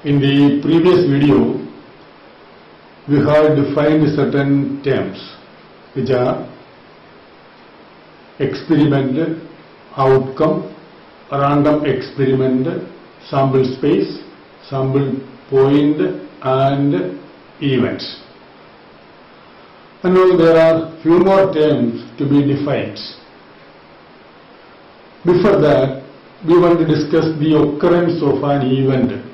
In the previous video, we have defined certain terms which are experiment, outcome, random experiment, sample space, sample point and event. And now there are few more terms to be defined. Before that, we want to discuss the occurrence of an event.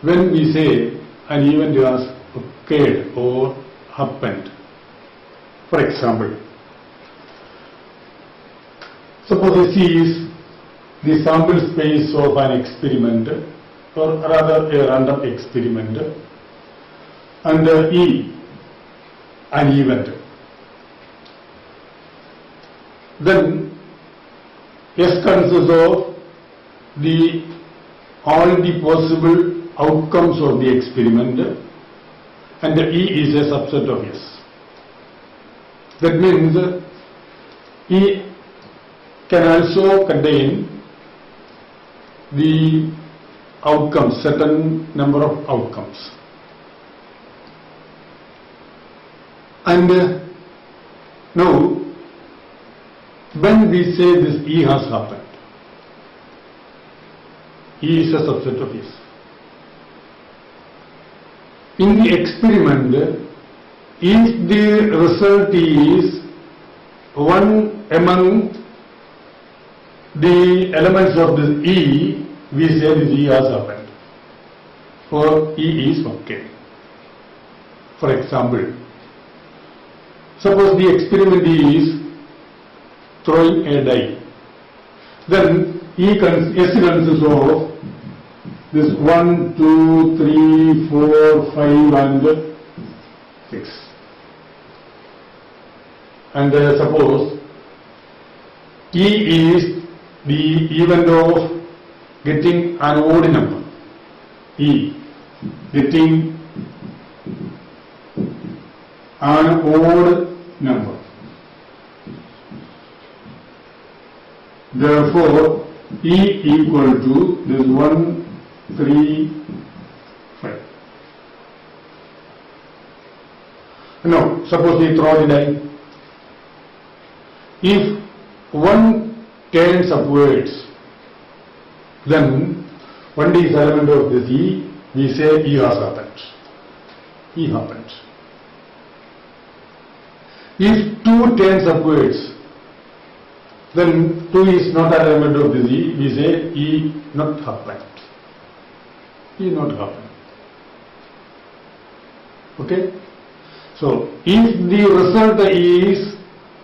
When we say an event has occurred or happened, for example, suppose C is the sample space of an experiment or rather a random experiment and E an event. Then S consists of all the possible outcomes of the experiment and E is a subset of S. That means E can also contain the outcomes, certain number of outcomes. And now when we say this E has happened, E is a subset of S. In the experiment, if the result is one among the elements of this E, we say this E has happened or E is okay. For example, suppose the experiment is throwing a die. Then S consists of this 1, 2, 3, 4, 5 and 6. And suppose E is the event of getting an odd number. E getting an odd number. Therefore, E equal to this 1, 3, 5. Now, suppose we throw the die. If 1 turns upwards, then 1 is element of this E, we say E has happened. E happened. If 2 turns upwards, then 2 is not an element of this E, we say E not happened. E not happened. Okay? So, if the result is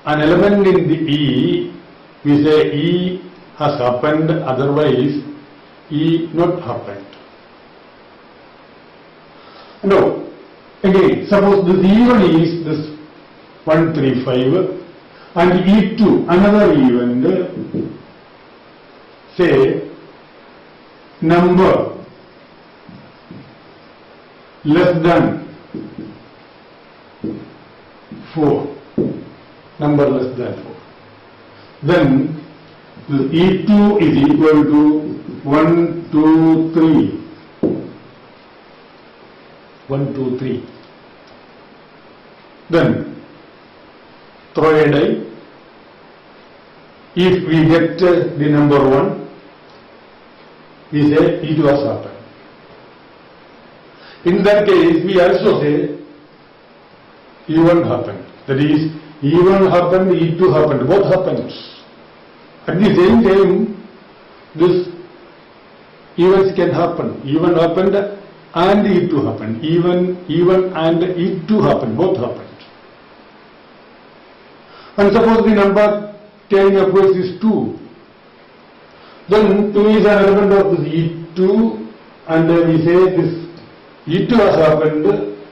an element in the E, we say E has happened, otherwise E not happened. Now, again, suppose this E1 is this 1, 3, 5 and E2, another event, say number less than 4, number less than 4. Then the E2 is equal to 1, 2, 3. 1, 2, 3. Then throw a die. If we get the number 1, we say E2 has happened. In that case, we also say E1 happened. That is, E1 happened, E2 happened, both happened. At the same time, this events can happen. E1 happened and E2 happened. E1 and E2 happened, both happened. And suppose the number turning upwards is 2. Then 2 is an element of this E2 and we say this E2 has happened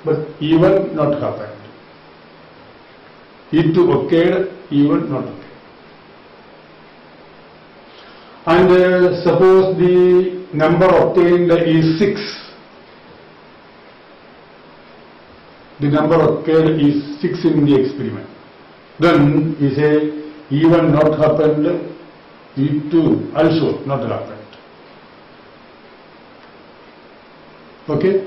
but E1 not happened. E2 occurred, E1 not occurred. And suppose the number obtained is 6. The number occurred is 6 in the experiment. Then we say E1 not happened, E2 also not happened. Okay,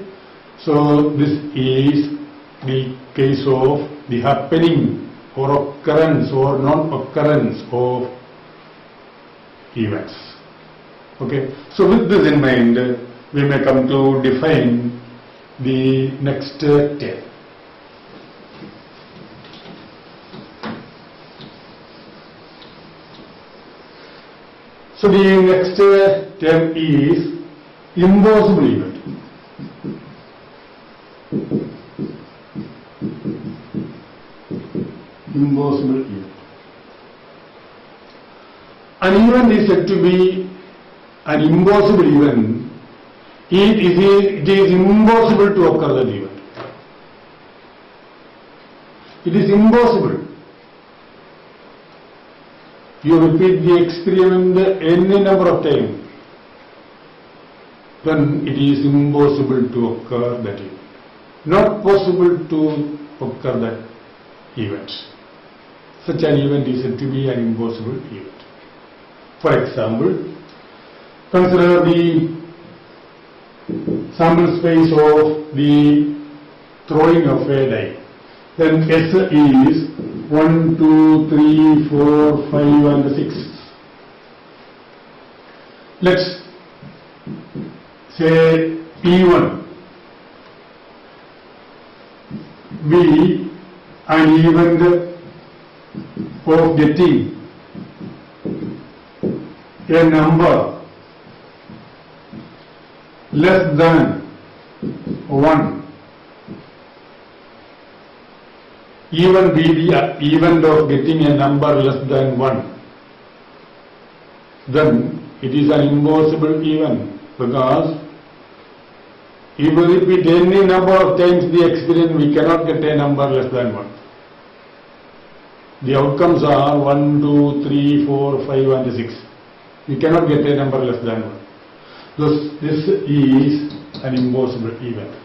so this is the case of the happening or occurrence or non-occurrence of events. Okay, so with this in mind, we may come to define the next term. So the next term is impossible event. Impossible event. An event is said to be an impossible event if it is impossible to occur that event. It is impossible. You repeat the experiment any number of times, then it is impossible to occur that event. Not possible to occur that event. Such an event is said to be an impossible event. For example, consider the sample space of the throwing of a die. Then S is 1, 2, 3, 4, 5 and 6. Let's say P1 be an event of getting a number less than 1. Even be the event of getting a number less than 1, then it is an impossible event, because if we repeat any number of times the experiment, we cannot get a number less than 1. The outcomes are 1, 2, 3, 4, 5 and 6. We cannot get a number less than 1. Thus, this is an impossible event.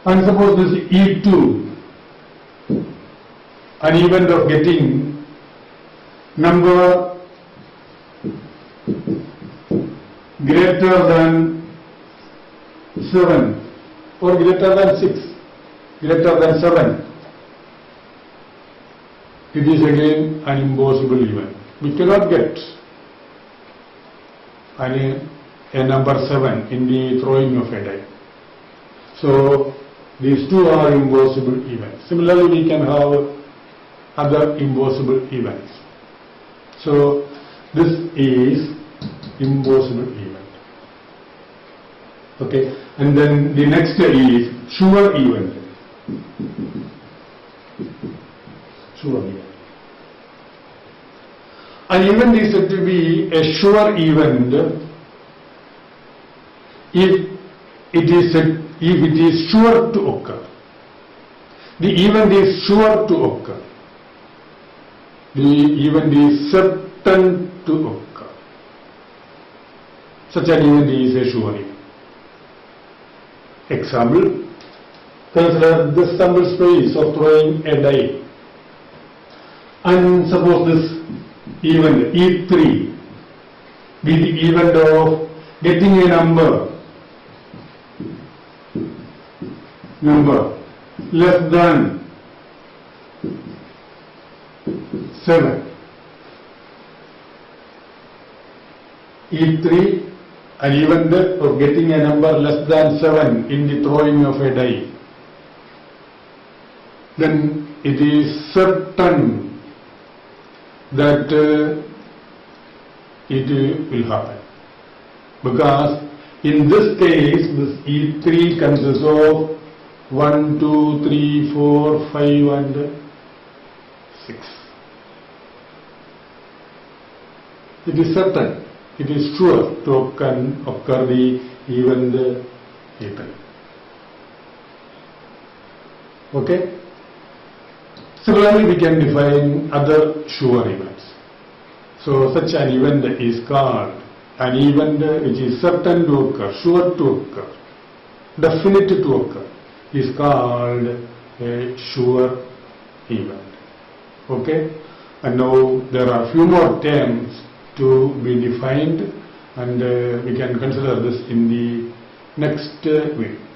And suppose this E2, an event of getting number greater than 7 or greater than 6, greater than 7. It is again an impossible event. We cannot get a number 7 in the throwing of a die. So these two are impossible events. Similarly, we can have other impossible events. So this is impossible event. Okay, and then the next is sure event. Sure event. An event is said to be a sure event if it is sure to occur. The event is sure to occur. The event is certain to occur. Such an event is a sure event. Example, consider the sample space of throwing a die. And suppose this event E3 be the event of getting a number less than 7. E3, an event of getting a number less than 7 in the throwing of a die. Then it is certain that it will happen, because in this case this E3 consists of 1, 2, 3, 4, 5 and 6. It is certain, it is sure to occur the event E3. Okay? Similarly, we can define other sure events. So such an event is called an event which is certain to occur, sure to occur, definite to occur, is called a sure event. Okay? And now there are few more terms to be defined, and we can consider this in the next video.